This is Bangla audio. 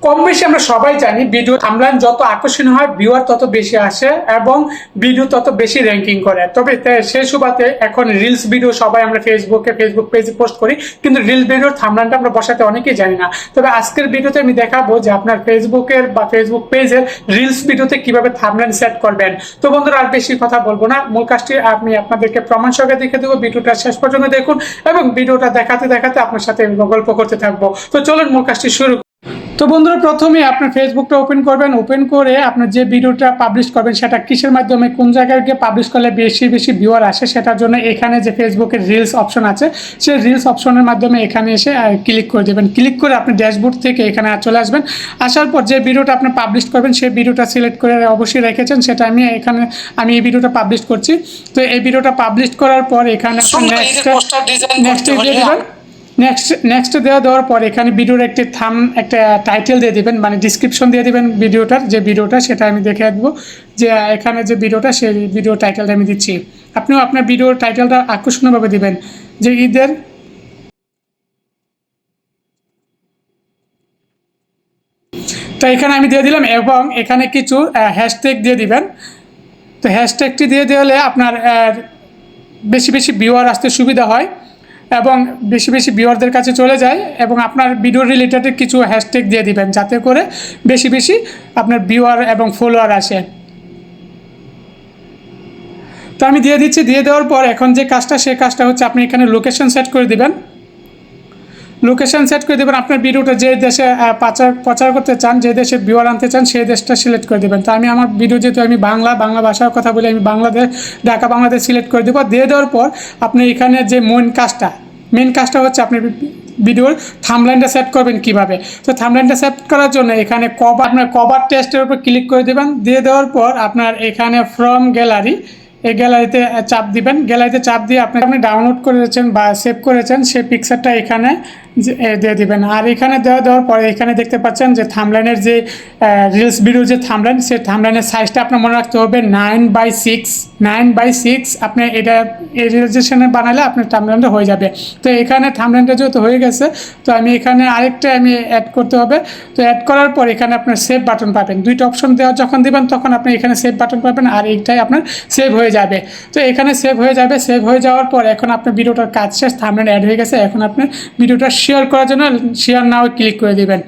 কম বেশি আমরা সবাই জানি ভিডিও থাম্বনেল যত আকর্ষণীয় হয় ভিউয়ার তত বেশি আসে এবং ভিডিও তত বেশি র্যাঙ্কিং করে। তবে সেই সুবাদে এখন রিলস ভিডিও সবাই আমরা ফেসবুক পেজে পোস্ট করি, কিন্তু রিলস ভিডিওর থাম্বনেলটা আমরা বসাতে অনেকেই জানি না। তবে আজকের ভিডিওতে আমি দেখাবো যে আপনার ফেসবুকের বা ফেসবুক পেজের রিলস ভিডিওতে কিভাবে থাম্বনেল সেট করবেন। তো বন্ধুরা আর বেশি কথা বলবো না, মূল কাজটি আমি আপনাদেরকে প্রমাণ সহকারে দেখে দেবো। ভিডিওটা শেষ পর্যন্ত দেখুন এবং ভিডিওটা দেখাতে দেখাতে আপনার সাথে গল্প করতে থাকবো। তো চলুন মূল কাজটি শুরু। তো বন্ধুরা প্রথমে আপনার ফেসবুকটা ওপেন করবেন, ওপেন করে আপনার যে ভিডিওটা পাবলিশ করবেন সেটা কিসের মাধ্যমে কোন জায়গায় গিয়ে পাবলিশ করলে বেশি বেশি ভিউয়ার আসে, সেটার জন্য এখানে যে ফেসবুকের রিলস অপশন আছে সেই রিলস অপশনের মাধ্যমে এখানে এসে ক্লিক করে দেবেন। ক্লিক করে আপনি ড্যাশবোর্ড থেকে এখানে চলে আসবেন। আসার পর যে ভিডিওটা আপনি পাবলিশ করবেন সেই ভিডিওটা সিলেক্ট করে অবশ্যই রেখেছেন, সেটা আমি এই ভিডিওটা পাবলিশ করছি। তো এই ভিডিওটা পাবলিশ করার পর এখানে নেক্সট দিয়ে দেবেন। নেক্সট দেওয়ার পর এখানে ভিডিওর একটা টাইটেল দিয়ে দেবেন, মানে ডিসক্রিপশন দিয়ে দেবেন ভিডিওটার যে ভিডিওটা, সেটা আমি দেখে দেবো যে এখানে যে ভিডিওটা সেই ভিডিও টাইটেলটা আমি দিচ্ছি। আপনিও আপনার ভিডিওর টাইটেলটা আকর্ষণীয়ভাবে দিবেন, যে ঈদের তো এখানে আমি দিয়ে দিলাম এবং এখানে কিছু হ্যাশট্যাগ দিয়ে দিবেন। তো হ্যাশট্যাগটি দিয়ে দিলে আপনার বেশি বেশি ভিউয়ার আসতে সুবিধা হয় এবং বেশি বেশি ভিউয়ারদের কাছে চলে যায়, এবং আপনার ভিডিও রিলেটেড কিছু হ্যাশট্যাগ দিয়ে দিবেন যাতে করে বেশি বেশি আপনার ভিউয়ার এবং ফলোয়ার আসে। তো আমি দিয়ে দিচ্ছি। দিয়ে দেওয়ার পর এখন যে কাজটা সেই কাজটা হচ্ছে আপনি এখানে লোকেশন সেট করে দিবেন। লোকেশন সেট করে দেবেন, আপনার ভিডিওটা যে দেশে প্রচার করতে চান, যে দেশে ভিউয়ার আনতে চান সেই দেশটা সিলেক্ট করে দেবেন। তো আমি আমার ভিডিও যেহেতু আমি বাংলা ভাষার কথা বলে আমি ঢাকা বাংলাদেশ সিলেক্ট করে দেবো। দিয়ে দেওয়ার পর আপনি এখানে যে মেন কাজটা হচ্ছে আপনি ভিডিওর থাম্বনেলটা সেট করবেন কিভাবে। তো থাম্বনেলটা সেট করার জন্য এখানে আপনার কভার টেক্সটের উপর ক্লিক করে দেবেন। দিয়ে দেওয়ার পর আপনার এখানে ফ্রম গ্যালারি, এই গ্যালারিতে চাপ দিবেন। গ্যালারিতে চাপ দিয়ে আপনি ডাউনলোড করেছেন বা সেভ করেছেন সেই পিকচারটা এখানে দিয়ে দিবেন। আর এখানে দেওয়ার পরে এখানে দেখতে পাচ্ছেন যে থাম্বনেলের যে রিলস ভিডিও যে থাম্বনেল, সেই থাম্বনেলের সাইজটা আপনার মনে রাখতে হবে 9/6। আপনি এটা এই রেজুলেশনে বানালে আপনার থাম্বনেলটা হয়ে যাবে। তো এখানে থাম্বনেলটা যেহেতু হয়ে গেছে, তো আমি এখানে আরেকটা অ্যাড করতে হবে। তো অ্যাড করার পর এখানে আপনার সেভ বাটন পাবেন। দুইটা অপশন যখন দিবেন তখন আপনি এখানে সেভ বাটন পাবেন, আর এইটাই আপনার সেভ হয়ে যাবে। তো এখানে সেভ হয়ে যাবে। সেভ হয়ে যাওয়ার পর এখন আপনার ভিডিওটার কাজ শেষ, থাম্বনেল অ্যাড হয়ে গেছে। এখন আপনার ভিডিওটা শেয়ার করার জন্য শেয়ার নাও ক্লিক করে দিবেন।